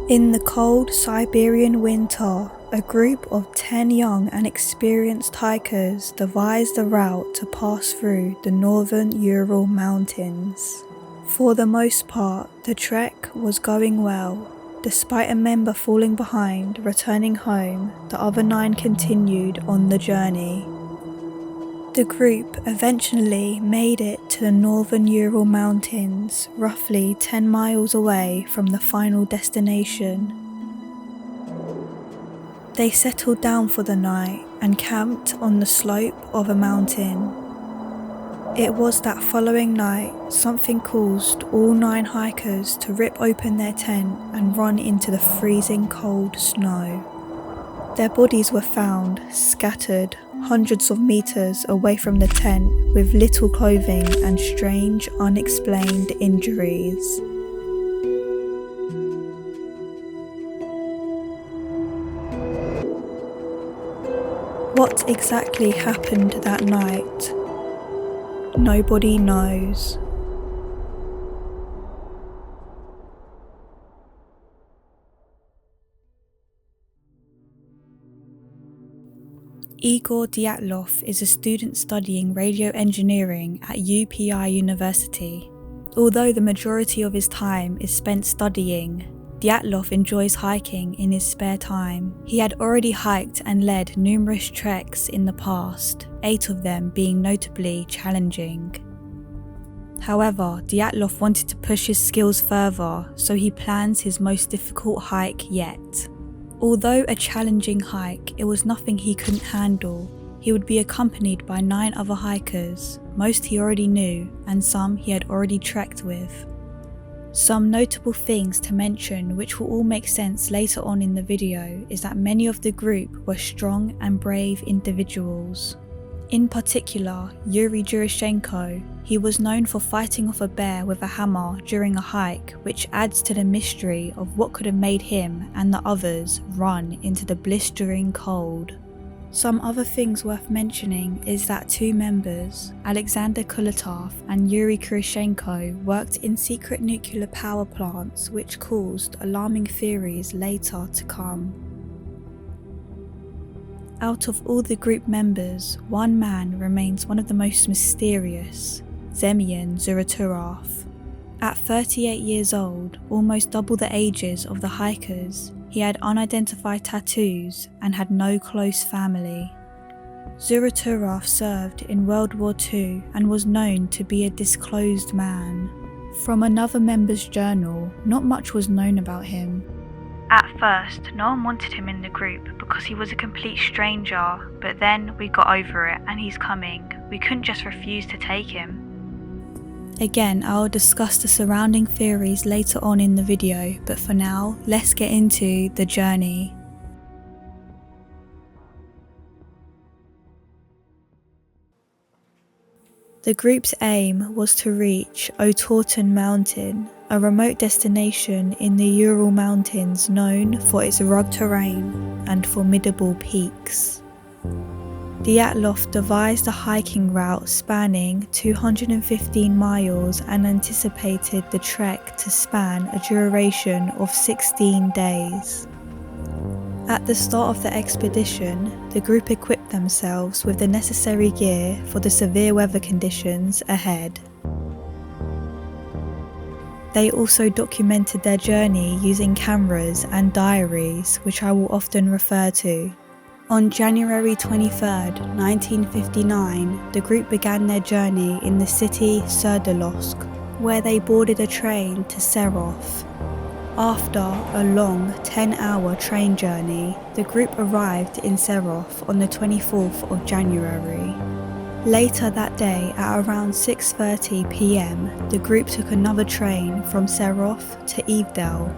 In the cold Siberian winter, a group of 10 young and experienced hikers devised a route to pass through the northern Ural Mountains. For the most part, the trek was going well. Despite a member falling behind, returning home, the other 9 continued on the journey. The group eventually made it to the northern Ural Mountains, roughly 10 miles away from the final destination. They settled down for the night and camped on the slope of a mountain. It was that following night something caused all 9 hikers to rip open their tent and run into the freezing cold snow. Their bodies were found scattered hundreds of meters away from the tent with little clothing and strange, unexplained injuries. What exactly happened that night? Nobody knows. Igor Dyatlov is a student studying radio engineering at UPI University. Although the majority of his time is spent studying, Dyatlov enjoys hiking in his spare time. He had already hiked and led numerous treks in the past, 8 of them being notably challenging. However, Dyatlov wanted to push his skills further, so he plans his most difficult hike yet. Although a challenging hike, it was nothing he couldn't handle. He would be accompanied by 9 other hikers, most he already knew and some he had already trekked with. Some notable things to mention, which will all make sense later on in the video, is that many of the group were strong and brave individuals. In particular, Yuri Jurashenko. He was known for fighting off a bear with a hammer during a hike, which adds to the mystery of what could have made him and the others run into the blistering cold. Some other things worth mentioning is that 2 members, Alexander Kulatov and Yuri Kurashenko, worked in secret nuclear power plants, which caused alarming theories later to come. Out of all the group members, 1 man remains one of the most mysterious, Semyon Zuraturov. At 38 years old, almost double the ages of the hikers, he had unidentified tattoos and had no close family. Zuraturov served in World War II and was known to be a disclosed man. From another member's journal, not much was known about him. At first, no one wanted him in the group because he was a complete stranger, but then we got over it and he's coming. We couldn't just refuse to take him. Again, I'll discuss the surrounding theories later on in the video, but for now, let's get into the journey. The group's aim was to reach Otorten Mountain, a remote destination in the Ural Mountains known for its rugged terrain and formidable peaks. Dyatlov devised a hiking route spanning 215 miles and anticipated the trek to span a duration of 16 days. At the start of the expedition, the group equipped themselves with the necessary gear for the severe weather conditions ahead. They also documented their journey using cameras and diaries, which I will often refer to. On January 23, 1959, the group began their journey in the city Sverdlovsk, where they boarded a train to Serov. After a long 10-hour train journey, the group arrived in Serov on the 24th of January. Later that day, at around 6:30 p.m, the group took another train from Serov to Ivdel.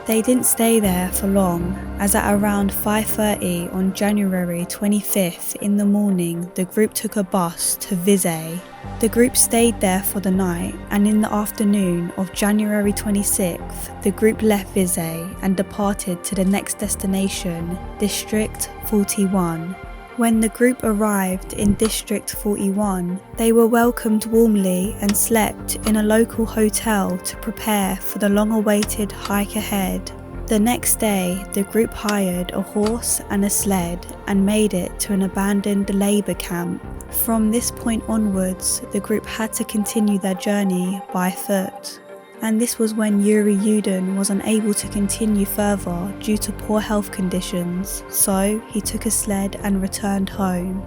They didn't stay there for long, as at around 5:30 on January 25th in the morning, the group took a bus to Vizay. The group stayed there for the night, and in the afternoon of January 26th, the group left Vizay and departed to the next destination, District 41. When the group arrived in District 41, they were welcomed warmly and slept in a local hotel to prepare for the long-awaited hike ahead. The next day, the group hired a horse and a sled and made it to an abandoned labour camp. From this point onwards, the group had to continue their journey by foot. And this was when Yuri Yudin was unable to continue further due to poor health conditions, so he took a sled and returned home.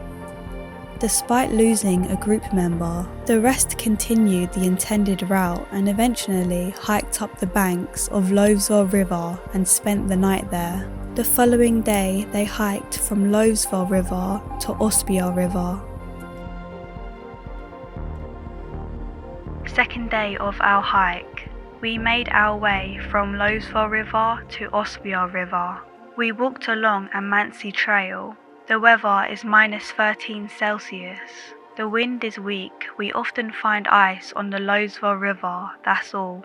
Despite losing a group member, the rest continued the intended route and eventually hiked up the banks of Lovesville River and spent the night there. The following day, they hiked from Lovesville River to Ospia River. Second day of our hike, we made our way from Lovesville River to Ospia River. We walked along a Mansi trail. The weather is -13 Celsius. The wind is weak. We often find ice on the Lovesville River, that's all.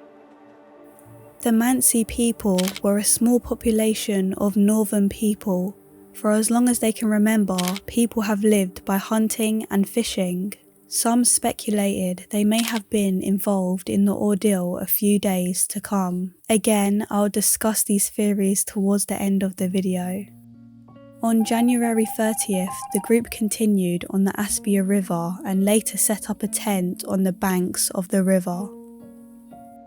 The Mansi people were a small population of northern people. For as long as they can remember, people have lived by hunting and fishing. Some speculated they may have been involved in the ordeal a few days to come. Again, I'll discuss these theories towards the end of the video. On January 30th, the group continued on the Aspia River and later set up a tent on the banks of the river.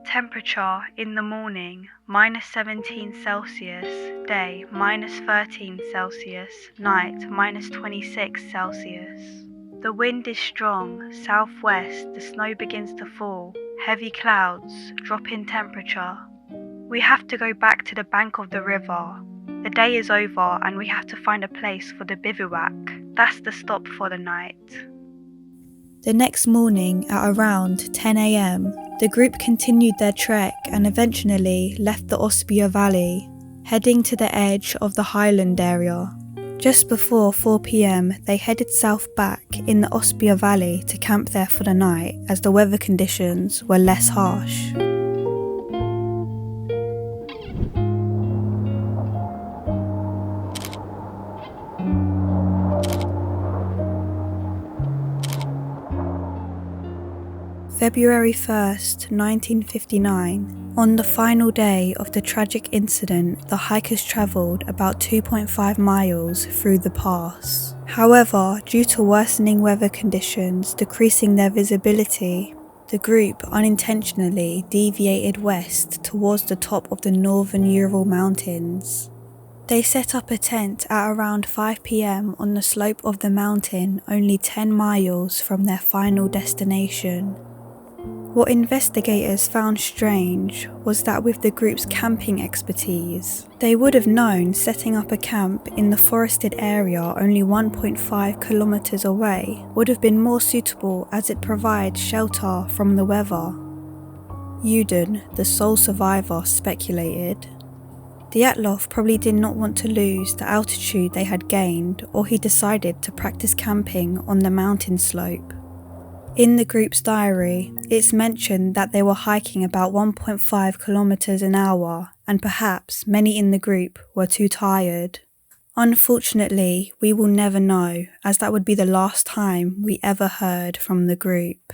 Temperature in the morning, -17 Celsius, day -13 Celsius, night -26 Celsius. The wind is strong, southwest, the snow begins to fall, heavy clouds, drop in temperature. We have to go back to the bank of the river. The day is over and we have to find a place for the bivouac. That's the stop for the night. The next morning at around 10 AM, the group continued their trek and eventually left the Ospia Valley, heading to the edge of the highland area. Just before 4 PM, they headed south back in the Ospia Valley to camp there for the night as the weather conditions were less harsh. February 1st, 1959. On the final day of the tragic incident, the hikers travelled about 2.5 miles through the pass. However, due to worsening weather conditions decreasing their visibility, the group unintentionally deviated west towards the top of the northern Ural Mountains. They set up a tent at around 5 PM on the slope of the mountain, only 10 miles from their final destination. What investigators found strange was that with the group's camping expertise, they would have known setting up a camp in the forested area only 1.5 kilometers away would have been more suitable as it provides shelter from the weather. Yudin, the sole survivor, speculated. Dyatlov probably did not want to lose the altitude they had gained, or he decided to practice camping on the mountain slope. In the group's diary, it's mentioned that they were hiking about 1.5 kilometers an hour, and perhaps many in the group were too tired. Unfortunately, we will never know, as that would be the last time we ever heard from the group.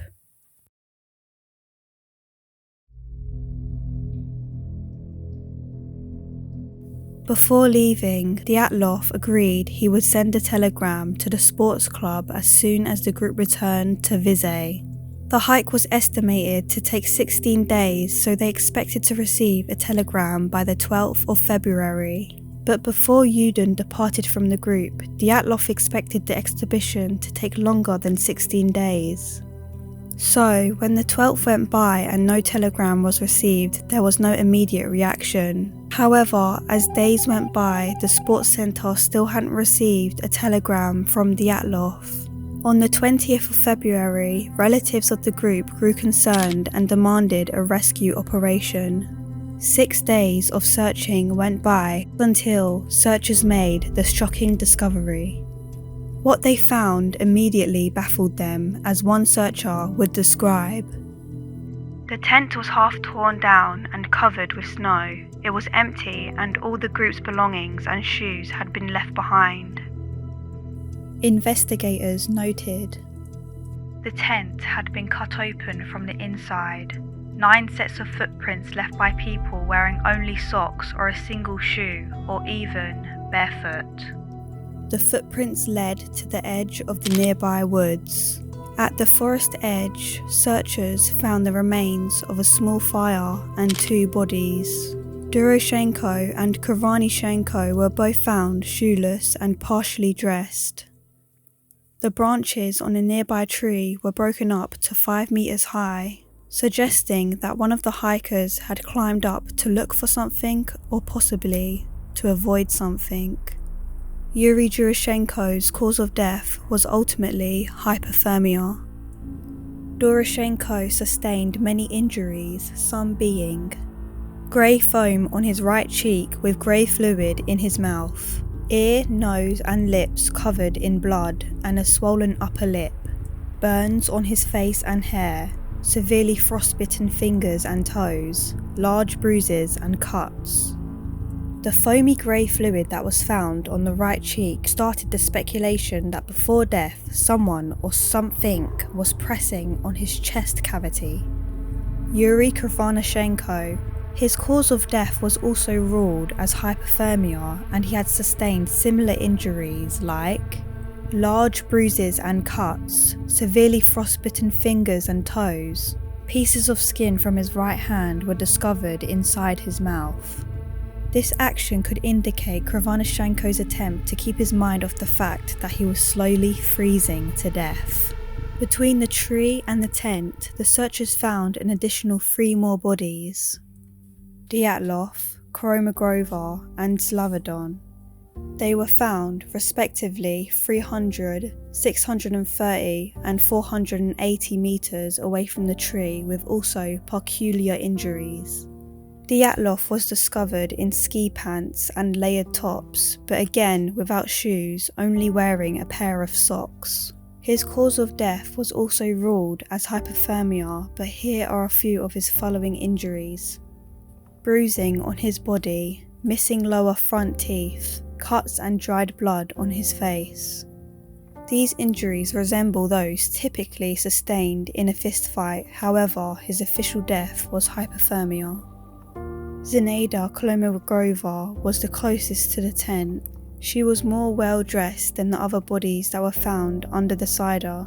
Before leaving, Dyatlov agreed he would send a telegram to the sports club as soon as the group returned to Vizay. The hike was estimated to take 16 days, so they expected to receive a telegram by the 12th of February. But before Yudin departed from the group, Dyatlov expected the exhibition to take longer than 16 days. So, when the 12th went by and no telegram was received, there was no immediate reaction. However, as days went by, the sports centre still hadn't received a telegram from Dyatlov. On the 20th of February, relatives of the group grew concerned and demanded a rescue operation. 6 days of searching went by until searchers made the shocking discovery. What they found immediately baffled them, as one searcher would describe. The tent was half torn down and covered with snow. It was empty and all the group's belongings and shoes had been left behind. Investigators noted the tent had been cut open from the inside. 9 sets of footprints left by people wearing only socks or a single shoe, or even barefoot. The footprints led to the edge of the nearby woods. At the forest edge, searchers found the remains of a small fire and 2 bodies. Doroshenko and Krivonychenko were both found shoeless and partially dressed. The branches on a nearby tree were broken up to 5 meters high, suggesting that one of the hikers had climbed up to look for something or possibly to avoid something. Yuri Doroshenko's cause of death was ultimately hypothermia. Doroshenko sustained many injuries, some being grey foam on his right cheek with grey fluid in his mouth, ear, nose and lips covered in blood and a swollen upper lip, burns on his face and hair, severely frostbitten fingers and toes, large bruises and cuts. The foamy grey fluid that was found on the right cheek started the speculation that before death someone or something was pressing on his chest cavity. Yuri Krivonychenko, his cause of death was also ruled as hypothermia, and he had sustained similar injuries like large bruises and cuts, severely frostbitten fingers and toes. Pieces of skin from his right hand were discovered inside his mouth. This action could indicate Krivonychenko's attempt to keep his mind off the fact that he was slowly freezing to death. Between the tree and the tent, the searchers found an additional 3 more bodies. Dyatlov, Kolmogorov and Slavadon. They were found, respectively, 300, 630 and 480 meters away from the tree with also peculiar injuries. Dyatlov was discovered in ski pants and layered tops, but again without shoes, only wearing a pair of socks. His cause of death was also ruled as hypothermia, but here are a few of his following injuries. Bruising on his body, missing lower front teeth, cuts and dried blood on his face. These injuries resemble those typically sustained in a fistfight, however his official death was hypothermia. Zinaida Kolmogorova was the closest to the tent. She was more well dressed than the other bodies that were found under the cider.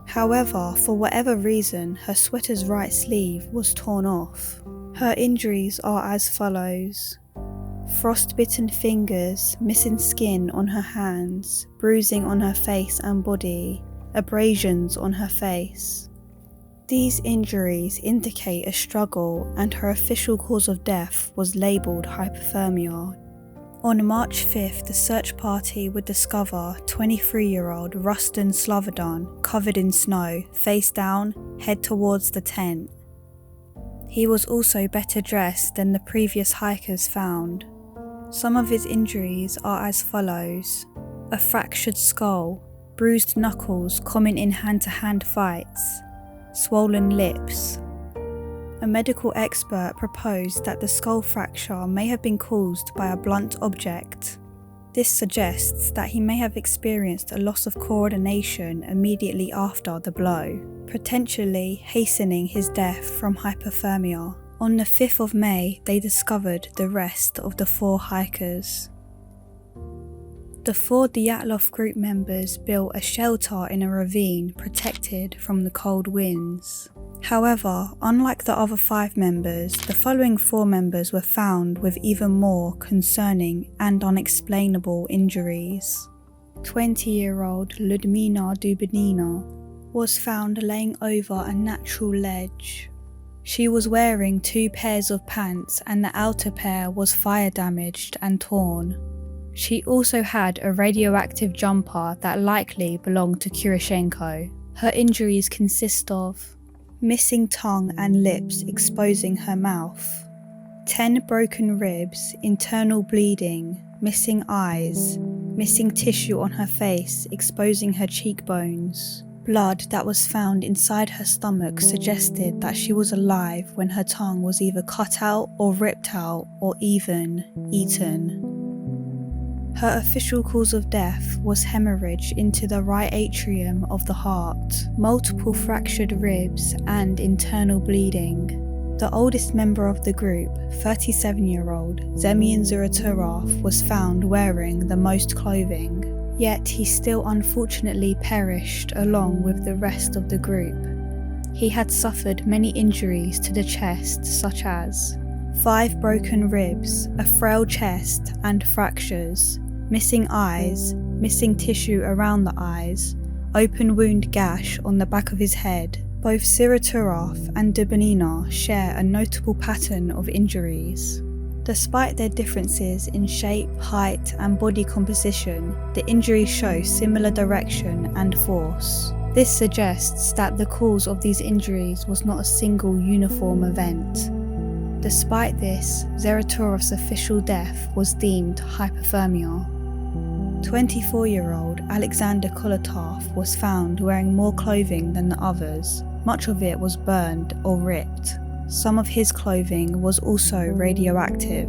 However, for whatever reason, her sweater's right sleeve was torn off. Her injuries are as follows: frostbitten fingers, missing skin on her hands, bruising on her face and body, abrasions on her face. These injuries indicate a struggle, and her official cause of death was labelled hypothermia. On March 5th, the search party would discover 23-year-old Rustin Slavadon covered in snow, face down, head towards the tent. He was also better dressed than the previous hikers found. Some of his injuries are as follows: a fractured skull, bruised knuckles common in hand-to-hand fights, swollen lips. A medical expert proposed that the skull fracture may have been caused by a blunt object. This suggests that he may have experienced a loss of coordination immediately after the blow, potentially hastening his death from hypothermia. On the 5th of May, they discovered the rest of the 4 hikers. The 4 Dyatlov group members built a shelter in a ravine protected from the cold winds. However, unlike the other 5 members, the following 4 members were found with even more concerning and unexplainable injuries. 20-year-old Ludmila Dubinina was found laying over a natural ledge. She was wearing 2 pairs of pants and the outer pair was fire damaged and torn. She also had a radioactive jumper that likely belonged to Kuroshenko. Her injuries consist of missing tongue and lips exposing her mouth, 10 broken ribs, internal bleeding, missing eyes, missing tissue on her face exposing her cheekbones. Blood that was found inside her stomach suggested that she was alive when her tongue was either cut out or ripped out or even eaten. Her official cause of death was hemorrhage into the right atrium of the heart, multiple fractured ribs, and internal bleeding. The oldest member of the group, 37-year-old Semyon Zuraturov, was found wearing the most clothing, yet he still unfortunately perished along with the rest of the group. He had suffered many injuries to the chest, such as 5 broken ribs, a frail chest, and fractures, missing eyes, missing tissue around the eyes, open wound gash on the back of his head. Both Zuraturov and Dubinina share a notable pattern of injuries. Despite their differences in shape, height, and body composition, the injuries show similar direction and force. This suggests that the cause of these injuries was not a single uniform event. Despite this, Zuraturov's official death was deemed hypothermia. 24-year-old Alexander Kolatov was found wearing more clothing than the others. Much of it was burned or ripped. Some of his clothing was also radioactive.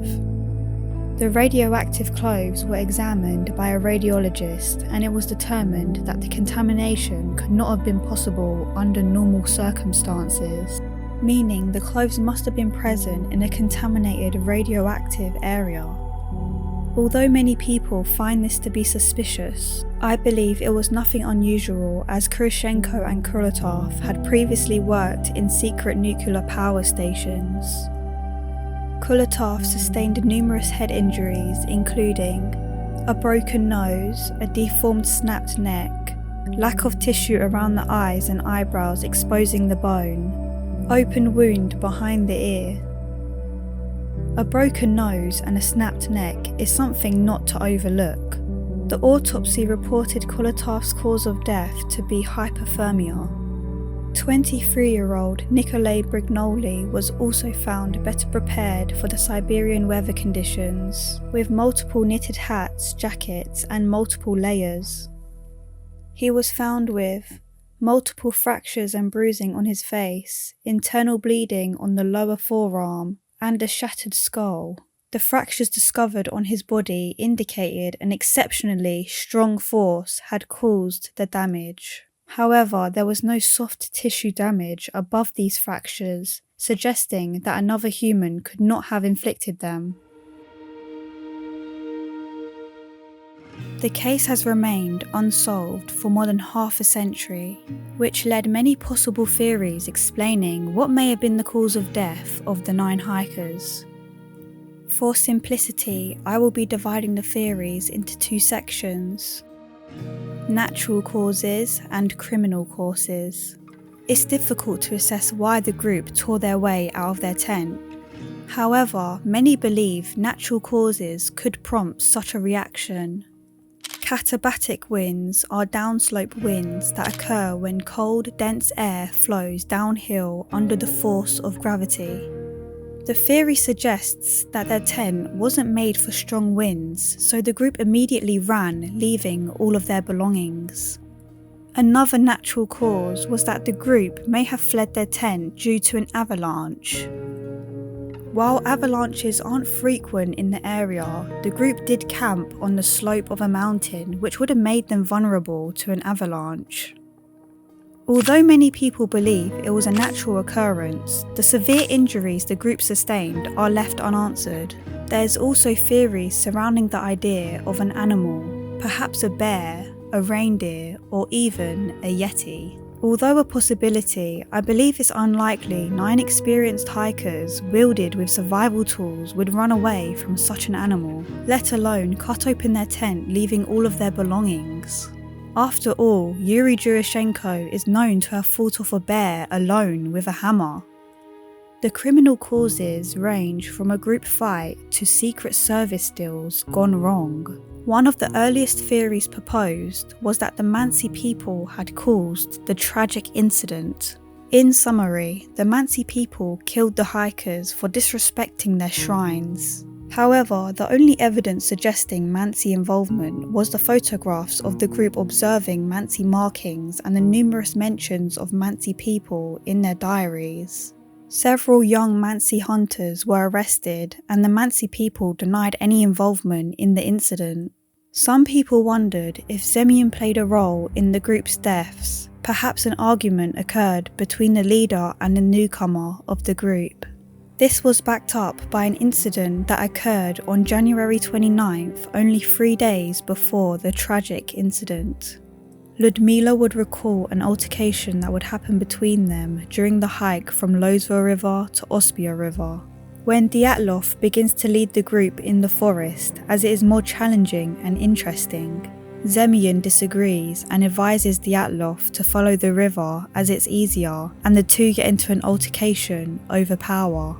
The radioactive clothes were examined by a radiologist, and it was determined that the contamination could not have been possible under normal circumstances, meaning the clothes must have been present in a contaminated radioactive area. Although many people find this to be suspicious, I believe it was nothing unusual, as Kuroshenko and Kolatov had previously worked in secret nuclear power stations. Kolatov sustained numerous head injuries, including a broken nose, a deformed snapped neck, lack of tissue around the eyes and eyebrows exposing the bone, open wound behind the ear. A broken nose and a snapped neck is something not to overlook. The autopsy reported Kolatov's cause of death to be hypothermia. 23-year-old Nikolai Brignoli was also found better prepared for the Siberian weather conditions, with multiple knitted hats, jackets, and multiple layers. He was found with multiple fractures and bruising on his face, internal bleeding on the lower forearm, and a shattered skull. The fractures discovered on his body indicated an exceptionally strong force had caused the damage. However, there was no soft tissue damage above these fractures, suggesting that another human could not have inflicted them. The case has remained unsolved for more than half a century, which led many possible theories explaining what may have been the cause of death of the 9 hikers. For simplicity, I will be dividing the theories into 2 sections: natural causes and criminal causes. It's difficult to assess why the group tore their way out of their tent. However, many believe natural causes could prompt such a reaction. Katabatic winds are downslope winds that occur when cold, dense air flows downhill under the force of gravity. The theory suggests that their tent wasn't made for strong winds, so the group immediately ran, leaving all of their belongings. Another natural cause was that the group may have fled their tent due to an avalanche. While avalanches aren't frequent in the area, the group did camp on the slope of a mountain, which would have made them vulnerable to an avalanche. Although many people believe it was a natural occurrence, the severe injuries the group sustained are left unanswered. There's also theories surrounding the idea of an animal, perhaps a bear, a reindeer, or even a yeti. Although a possibility, I believe it's unlikely 9 experienced hikers wielded with survival tools would run away from such an animal, let alone cut open their tent leaving all of their belongings. After all, Yuri Jurashenko is known to have fought off a bear alone with a hammer. The criminal causes range from a group fight to Secret Service deals gone wrong. One of the earliest theories proposed was that the Mansi people had caused the tragic incident. In summary, the Mansi people killed the hikers for disrespecting their shrines. However, the only evidence suggesting Mansi involvement was the photographs of the group observing Mansi markings and the numerous mentions of Mansi people in their diaries. Several young Mansi hunters were arrested, and the Mansi people denied any involvement in the incident. Some people wondered if Semyon played a role in the group's deaths. Perhaps an argument occurred between the leader and the newcomer of the group. This was backed up by an incident that occurred on January 29th, only 3 days before the tragic incident. Ludmila would recall an altercation that would happen between them during the hike from Lozva River to Ospia River. When Dyatlov begins to lead the group in the forest, as it is more challenging and interesting, Semyon disagrees and advises Dyatlov to follow the river as it's easier, and the two get into an altercation over power.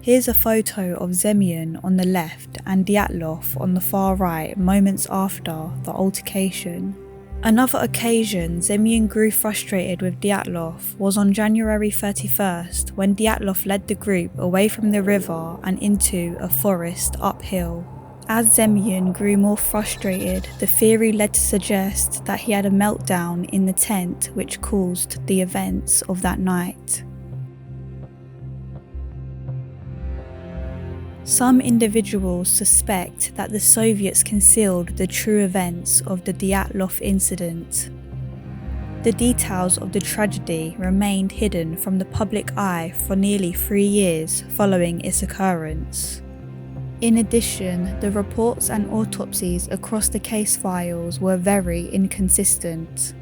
Here's a photo of Semyon on the left and Dyatlov on the far right moments after the altercation. Another occasion Semyon grew frustrated with Dyatlov was on January 31st, when Dyatlov led the group away from the river and into a forest uphill. As Semyon grew more frustrated, the theory led to suggest that he had a meltdown in the tent which caused the events of that night. Some individuals suspect that the Soviets concealed the true events of the Dyatlov incident. The details of the tragedy remained hidden from the public eye for nearly 3 years following its occurrence. In addition, the reports and autopsies across the case files were very inconsistent.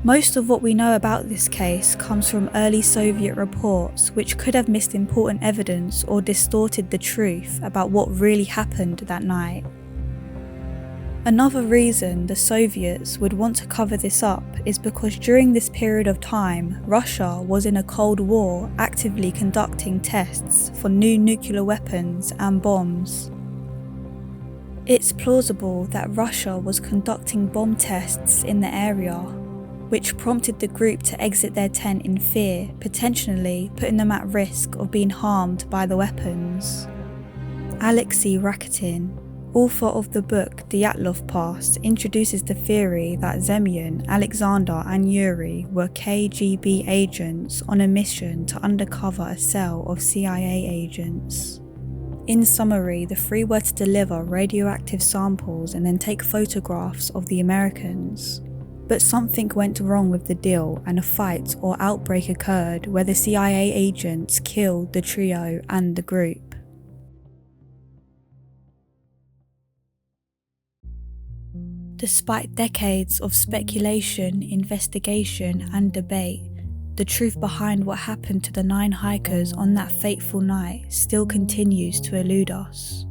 Most of what we know about this case comes from early Soviet reports, which could have missed important evidence or distorted the truth about what really happened that night. Another reason the Soviets would want to cover this up is because during this period of time, Russia was in a Cold War actively conducting tests for new nuclear weapons and bombs. It's plausible that Russia was conducting bomb tests in the area, which prompted the group to exit their tent in fear, potentially putting them at risk of being harmed by the weapons. Alexei Rakitin, author of the book Dyatlov Pass, introduces the theory that Semyon, Alexander and Yuri were KGB agents on a mission to undercover a cell of CIA agents. In summary, the three were to deliver radioactive samples and then take photographs of the Americans. But something went wrong with the deal and a fight or outbreak occurred where the CIA agents killed the trio and the group. Despite decades of speculation, investigation and debate, the truth behind what happened to the 9 hikers on that fateful night still continues to elude us.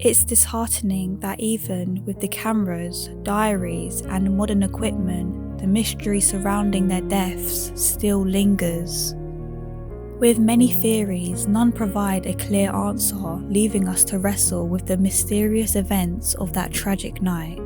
It's disheartening that even with the cameras, diaries and modern equipment, the mystery surrounding their deaths still lingers. With many theories, none provide a clear answer, leaving us to wrestle with the mysterious events of that tragic night.